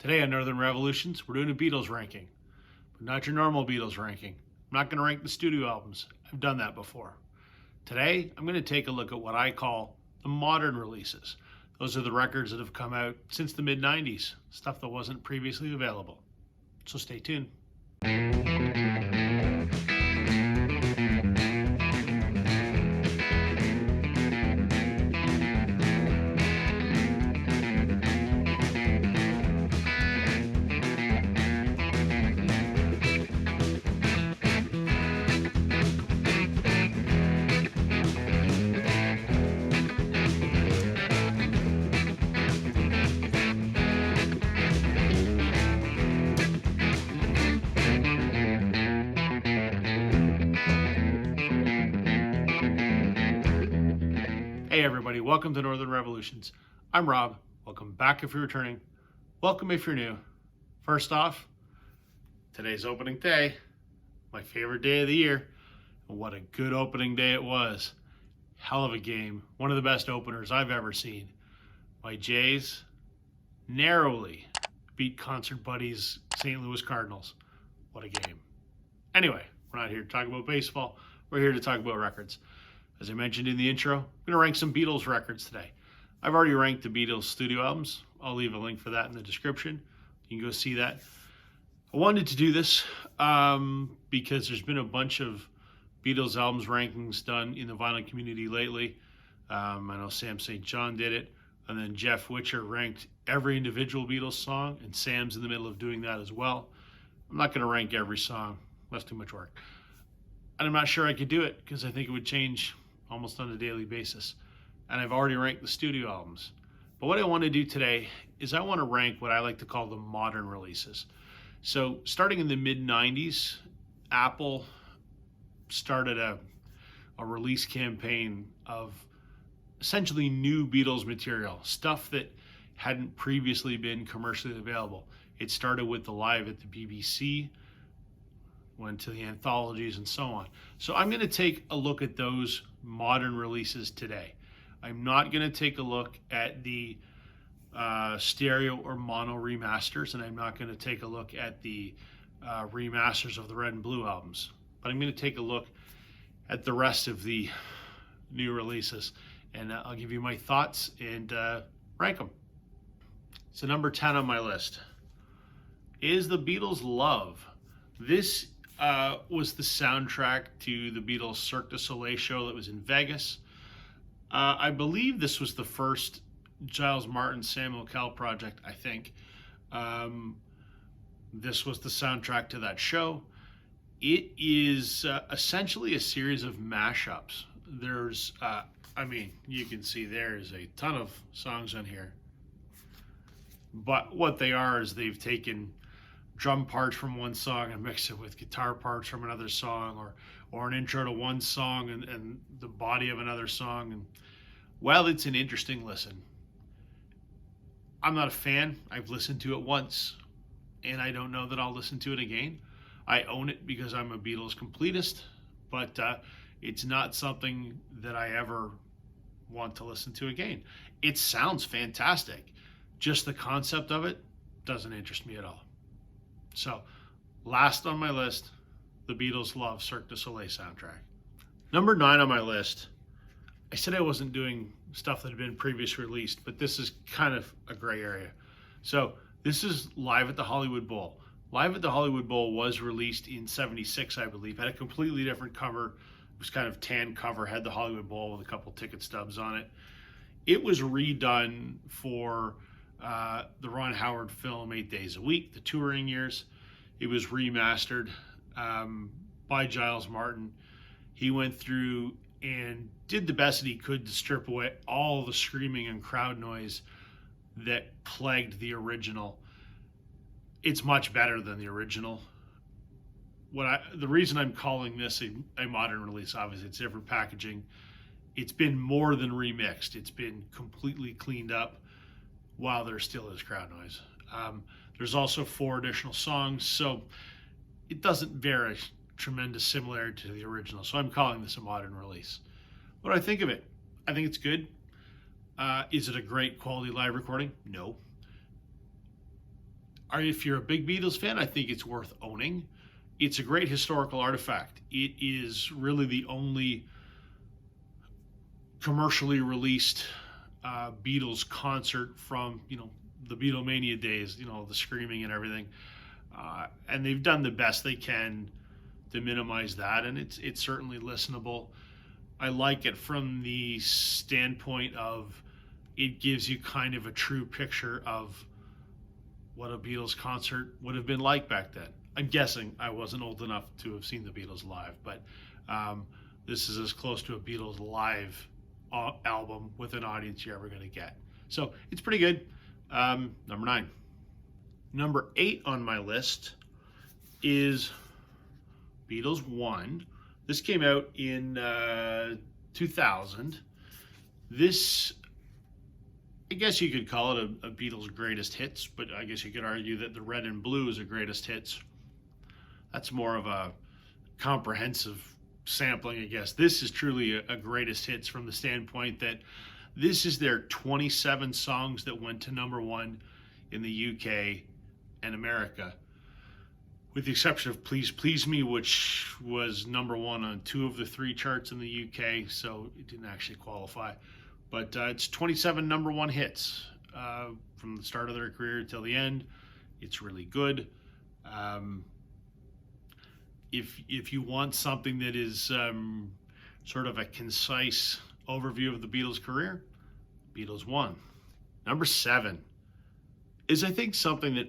Today on Northern Revolutions, we're doing a Beatles ranking, but not your normal Beatles ranking. I'm not going to rank the studio albums. I've done that before. Today, I'm going to take a look at what I call the modern releases. Those are the records that have come out since the mid-90s, stuff that wasn't previously available. So stay tuned. Hey everybody, welcome to Northern Revolutions. I'm Rob. Welcome back if you're returning. Welcome if you're new. First off, today's opening day, my favorite day of the year. And what a good opening day it was. Hell of a game. One of the best openers I've ever seen. My Jays narrowly beat Concert Buddies St. Louis Cardinals. What a game. Anyway, we're not here to talk about baseball. We're here to talk about records. As I mentioned in the intro, I'm going to rank some Beatles records today. I've already ranked the Beatles studio albums. I'll leave a link for that in the description. You can go see that. I wanted to do this because there's been a bunch of Beatles albums rankings done in the vinyl community lately. I know Sam St. John did it, and then Jeff Witcher ranked every individual Beatles song, and Sam's in the middle of doing that as well. I'm not going to rank every song. That's too much work. And I'm not sure I could do it because I think it would change almost on a daily basis. And I've already ranked the studio albums. But what I want to do today is I want to rank what I like to call the modern releases. So starting in the mid-90s, Apple started a release campaign of essentially new Beatles material, stuff that hadn't previously been commercially available. It started with the Live at the BBC, went to the anthologies and so on. So I'm going to take a look at those modern releases today. I'm not going to take a look at the stereo or mono remasters, and I'm not going to take a look at the remasters of the Red and Blue albums. But I'm going to take a look at the rest of the new releases, and I'll give you my thoughts and rank them. So number 10 on my list is the Beatles Love. This was the soundtrack to the Beatles Cirque du Soleil show that was in Vegas. I believe this was the first Giles Martin Samuel Kell project, I think. This was the soundtrack to that show. It is essentially a series of mashups. There's, you can see there's a ton of songs on here. But what they are is they've taken drum parts from one song and mix it with guitar parts from another song, or an intro to one song and the body of another song. And while it's an interesting listen, I'm not a fan. I've listened to it once, and I don't know that I'll listen to it again. I own it because I'm a Beatles completist, but it's not something that I ever want to listen to again. It sounds fantastic. Just the concept of it doesn't interest me at all. So, last on my list, the Beatles Love Cirque du Soleil soundtrack. Number 9 on my list, I said I wasn't doing stuff that had been previously released, but this is kind of a gray area. So, this is Live at the Hollywood Bowl. Live at the Hollywood Bowl was released in '76, I believe. Had a completely different cover. It was kind of tan cover, had the Hollywood Bowl with a couple ticket stubs on it. It was redone for the Ron Howard film 8 Days a Week, the touring years. It was remastered by Giles Martin. He went through and did the best that he could to strip away all the screaming and crowd noise that plagued the original. It's much better than the original. The reason I'm calling this a modern release, obviously it's different packaging. It's been more than remixed. It's been completely cleaned up, while there still is crowd noise. There's also 4 additional songs, so it doesn't bear a tremendous similarity to the original. So I'm calling this a modern release. What do I think of it? I think it's good. Is it a great quality live recording? No. If you're a big Beatles fan, I think it's worth owning. It's a great historical artifact. It is really the only commercially released Beatles concert from, the Beatlemania days, the screaming and everything. And they've done the best they can to minimize that, and it's certainly listenable. I like it from the standpoint of it gives you kind of a true picture of what a Beatles concert would have been like back then. I'm guessing I wasn't old enough to have seen the Beatles live, but this is as close to a Beatles live album with an audience you're ever going to get. So it's pretty good. Number 9. Number 8 on my list is Beatles 1. This came out in 2000. This, I guess you could call it a Beatles greatest hits, but I guess you could argue that the Red and Blue is a greatest hits. That's more of a comprehensive sampling, I guess. This is truly a greatest hits from the standpoint that this is their 27 songs that went to number 1 in the UK and America, with the exception of Please Please Me, which was number 1 on 2 of the 3 charts in the UK, so it didn't actually qualify. But it's 27 number 1 hits from the start of their career till the end. It's really good. If you want something that is sort of a concise overview of the Beatles' career, Beatles 1. Number 7 is, I think, something that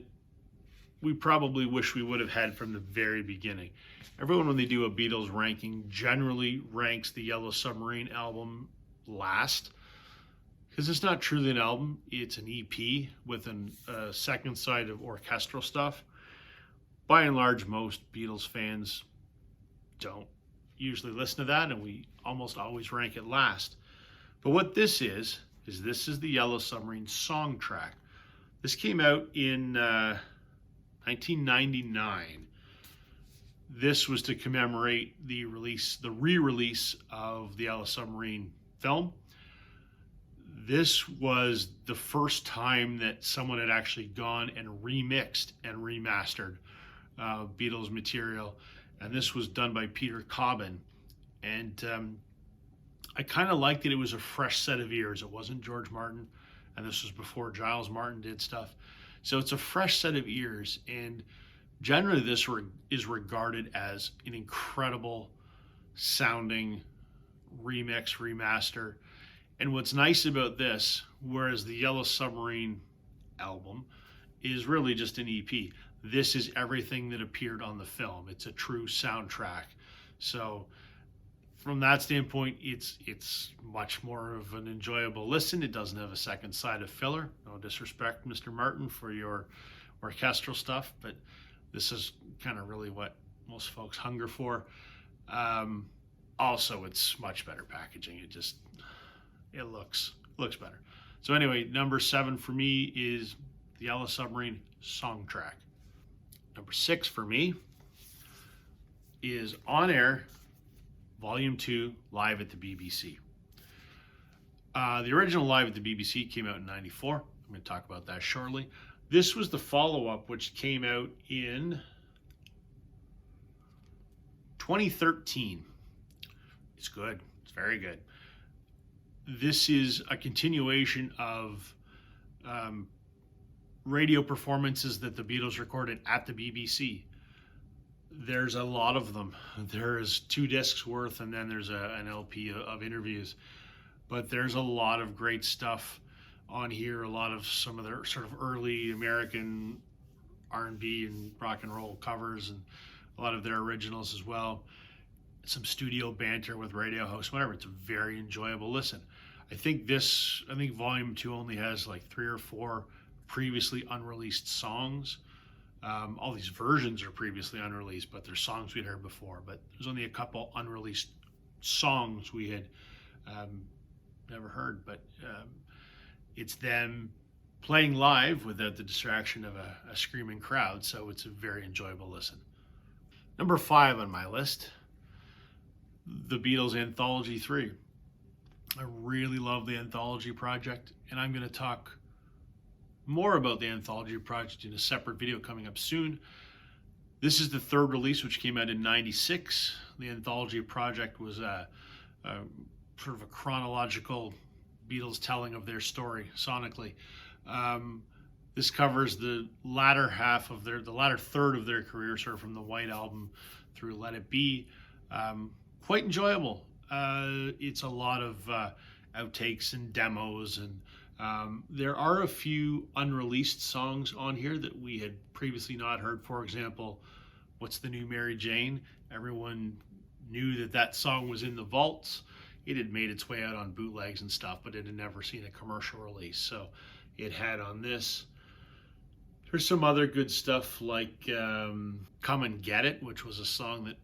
we probably wish we would have had from the very beginning. Everyone, when they do a Beatles ranking, generally ranks the Yellow Submarine album last, because it's not truly an album. It's an EP with a second side of orchestral stuff. By and large, most Beatles fans don't usually listen to that, and we almost always rank it last. But what this is this is the Yellow Submarine song track. This came out in 1999. This was to commemorate the re-release of the Yellow Submarine film. This was the first time that someone had actually gone and remixed and remastered Beatles material, and this was done by Peter Cobbin. And I kind of liked that it was a fresh set of ears. It wasn't George Martin, and this was before Giles Martin did stuff. So it's a fresh set of ears, and generally this is regarded as an incredible sounding remix, remaster. And what's nice about this, whereas the Yellow Submarine album is really just an EP, this is everything that appeared on the film. It's a true soundtrack. So from that standpoint, it's much more of an enjoyable listen. It doesn't have a second side of filler. No disrespect, Mr. Martin, for your orchestral stuff, but this is kind of really what most folks hunger for. Also, it's much better packaging. It looks better. So anyway, number 7 for me is the Yellow Submarine song track. Number 6 for me is On Air Volume 2 Live at the BBC. The original Live at the BBC came out in 94. I'm going to talk about that shortly. This was the follow-up, which came out in 2013. It's good. It's very good. This is a continuation of radio performances that the Beatles recorded at the BBC. There's a lot of them. There's 2 discs worth, and then there's an LP of interviews. But there's a lot of great stuff on here. A lot of some of their sort of early American R&B and rock and roll covers, and a lot of their originals as well. Some studio banter with radio hosts, whatever. It's a very enjoyable listen. I think Volume 2 only has like 3 or 4 previously unreleased songs. All these versions are previously unreleased, but they're songs we'd heard before. But there's only a couple unreleased songs we had never heard. But it's them playing live without the distraction of a screaming crowd, so it's a very enjoyable listen. Number 5 on my list, the Beatles Anthology 3. I really love the Anthology project, and I'm going to talk more about the Anthology project in a separate video coming up soon. This is the third release, which came out in '96. The Anthology project was a sort of a chronological Beatles telling of their story sonically. This covers the latter third of their career, sort of from the White Album through Let It Be. Quite enjoyable. It's a lot of outtakes and demos, and there are a few unreleased songs on here that we had previously not heard. For example, What's the New Mary Jane? Everyone knew that song was in the vaults. It had made its way out on bootlegs and stuff, but it had never seen a commercial release, so it had on this. There's some other good stuff like Come and Get It, which was a song that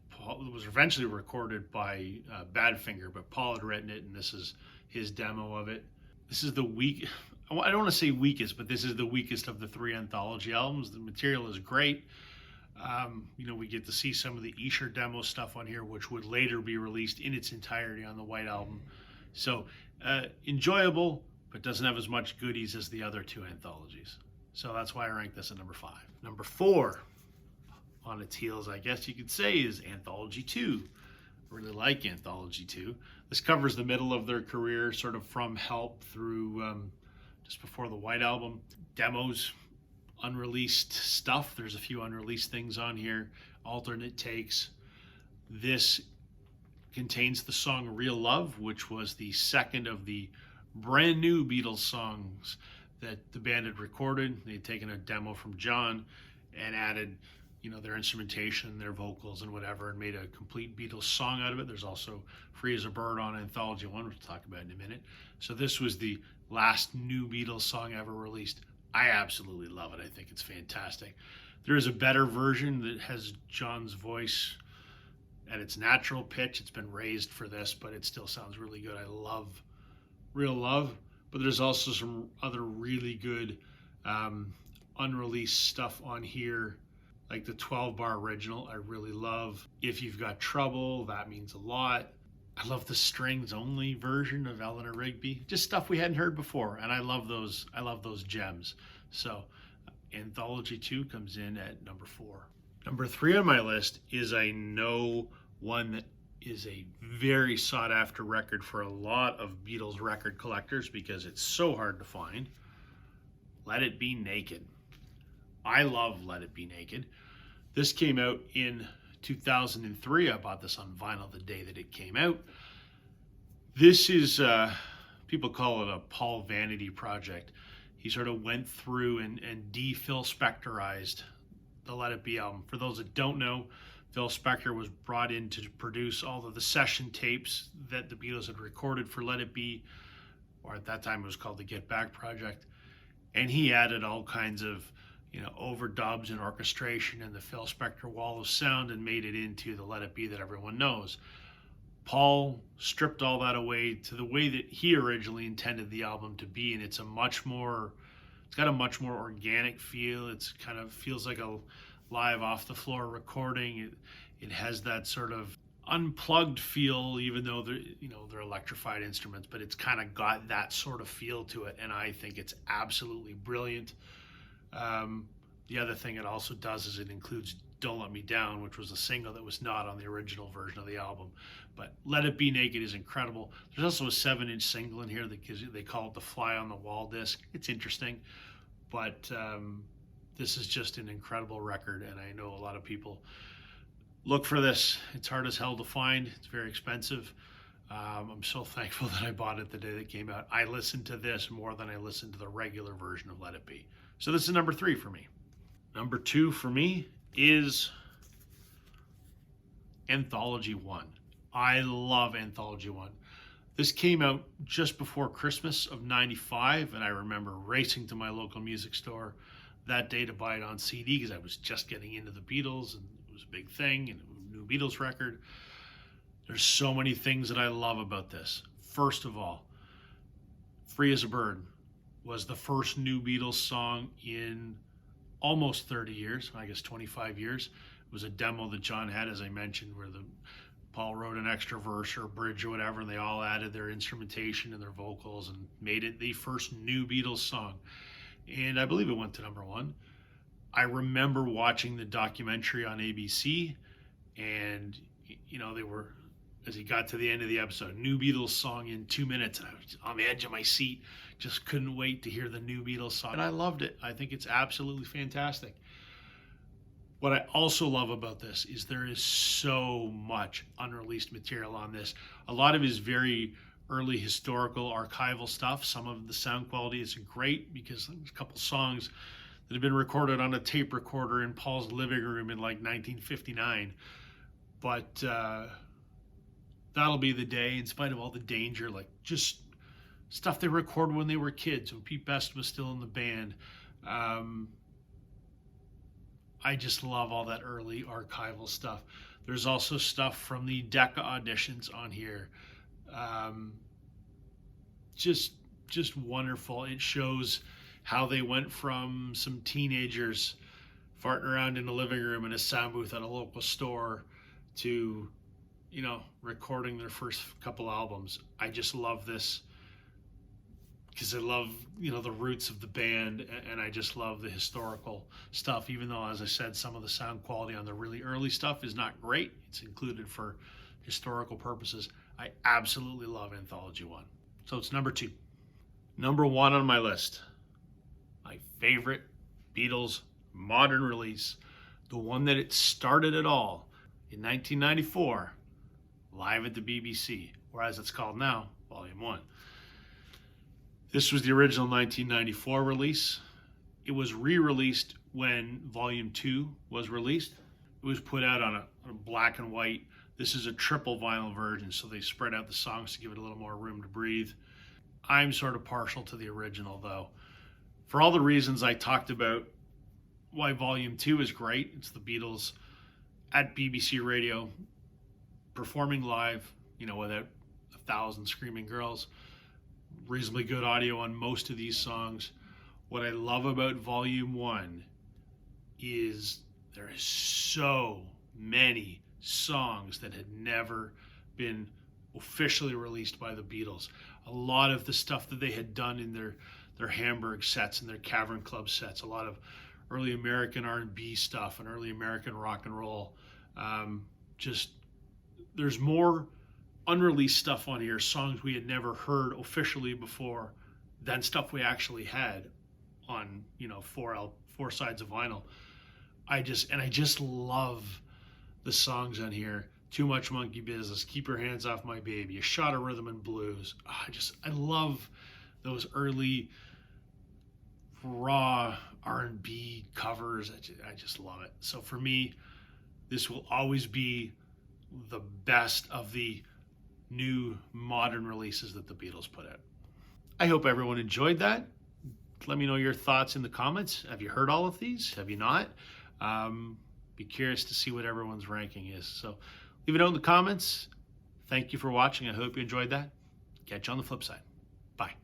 was eventually recorded by Badfinger, but Paul had written it, and this is his demo of it. This is I don't want to say weakest, but this is the weakest of the three Anthology albums. The material is great. We get to see some of the Esher demo stuff on here, which would later be released in its entirety on the White Album. So enjoyable, but doesn't have as much goodies as the other two anthologies. So that's why I rank this at number 5. Number 4, on its heels, I guess you could say, is Anthology 2. I really like Anthology 2. This covers the middle of their career, sort of from Help through just before the White Album. Demos, unreleased stuff. There's a few unreleased things on here. Alternate takes. This contains the song Real Love, which was the second of the brand new Beatles songs that the band had recorded. They'd taken a demo from John and added, their instrumentation, their vocals and whatever, and made a complete Beatles song out of it. There's also Free as a Bird on Anthology 1, which we'll talk about in a minute. So this was the last new Beatles song ever released. I absolutely love it. I think it's fantastic. There is a better version that has John's voice at its natural pitch. It's been raised for this, but it still sounds really good. I love Real Love. But there's also some other really good unreleased stuff on here, like the 12-bar original. I really love If You've Got Trouble. That Means a Lot. I love the strings only version of Eleanor Rigby. Just stuff we hadn't heard before, and I love those gems. So Anthology 2 comes in at number 4. Number 3 on my list is, I know, one that is a very sought after record for a lot of Beatles record collectors because it's so hard to find. Let It Be Naked. I love Let It Be Naked. This came out in 2003. I bought this on vinyl the day that it came out. This is, people call it a Paul Vanity project. He sort of went through and de-Phil Spectorized the Let It Be album. For those that don't know, Phil Spector was brought in to produce all of the session tapes that the Beatles had recorded for Let It Be, or at that time it was called the Get Back Project. And he added all kinds of, overdubs and orchestration and the Phil Spector wall of sound and made it into the Let It Be that everyone knows. Paul stripped all that away to the way that he originally intended the album to be, and it's got a much more organic feel. It's kind of feels like a live off the floor recording. It has that sort of unplugged feel, even though they're electrified instruments, but it's kind of got that sort of feel to it, and I think it's absolutely brilliant. The other thing it also does is it includes Don't Let Me Down, which was a single that was not on the original version of the album. But Let It Be Naked is incredible. There's also a 7-inch single in here that they call it the Fly on the Wall disc. It's interesting, but this is just an incredible record, and I know a lot of people look for this. It's hard as hell to find. It's very expensive. I'm so thankful that I bought it the day that it came out. I listened to this more than I listened to the regular version of Let It Be. So this is number 3 for me. Number 2 for me is Anthology 1. I love Anthology 1. This came out just before Christmas of '95, and I remember racing to my local music store that day to buy it on CD because I was just getting into the Beatles, and it was a big thing, and a new Beatles record. There's so many things that I love about this. First of all, Free as a Bird was the first new Beatles song in almost 30 years, I guess 25 years. It was a demo that John had, as I mentioned, where Paul wrote an extra verse or bridge or whatever, and they all added their instrumentation and their vocals and made it the first new Beatles song. and I believe it went to #1. I remember watching the documentary on ABC, and they were, as he got to the end of the episode, new Beatles song in 2 minutes, and I was on the edge of my seat, just couldn't wait to hear the new Beatles song, and I loved it. I think it's absolutely fantastic. What I also love about this is there is so much unreleased material on this. A lot of it is very early historical archival stuff. Some of the sound quality isn't great because there's a couple songs that have been recorded on a tape recorder in Paul's living room in like 1959. But that'll be the day, in spite of all the danger, like just stuff they recorded when they were kids, when Pete Best was still in the band. I just love all that early archival stuff. There's also stuff from the Decca auditions on here. Just wonderful. It shows how they went from some teenagers farting around in the living room in a sound booth at a local store to, recording their first couple albums. I just love this because I love, the roots of the band, and I just love the historical stuff, even though, as I said, some of the sound quality on the really early stuff is not great. It's included for historical purposes. I absolutely love Anthology 1. So it's #2. #1 on my list, my favorite Beatles modern release, the one that it started it all, in 1994, live at the BBC, or as it's called now, Volume 1. This was the original 1994 release. It was re-released when Volume 2 was released. It was put out on a black and white. This is a triple vinyl version, so they spread out the songs to give it a little more room to breathe. I'm sort of partial to the original, though. For all the reasons I talked about, why Volume 2 is great. It's the Beatles at BBC Radio performing live, without 1,000 screaming girls. Reasonably good audio on most of these songs. What I love about Volume 1 is there is so many songs that had never been officially released by the Beatles. A lot of the stuff that they had done in their Hamburg sets and their Cavern Club sets, a lot of early American R&B stuff and early American rock and roll. There's more unreleased stuff on here, songs we had never heard officially before, than stuff we actually had on, 4 sides of vinyl. I just love the songs on here. Too Much Monkey Business, Keep Your Hands Off My Baby, A Shot of Rhythm and Blues. I love those early raw R&B covers. I just love it. So for me, this will always be the best of the new modern releases that the Beatles put out. I hope everyone enjoyed that. Let me know your thoughts in the comments. Have you heard all of these? Have you not? Be curious to see what everyone's ranking is. So leave it out in the comments. Thank you for watching. I hope you enjoyed that. Catch you on the flip side. Bye.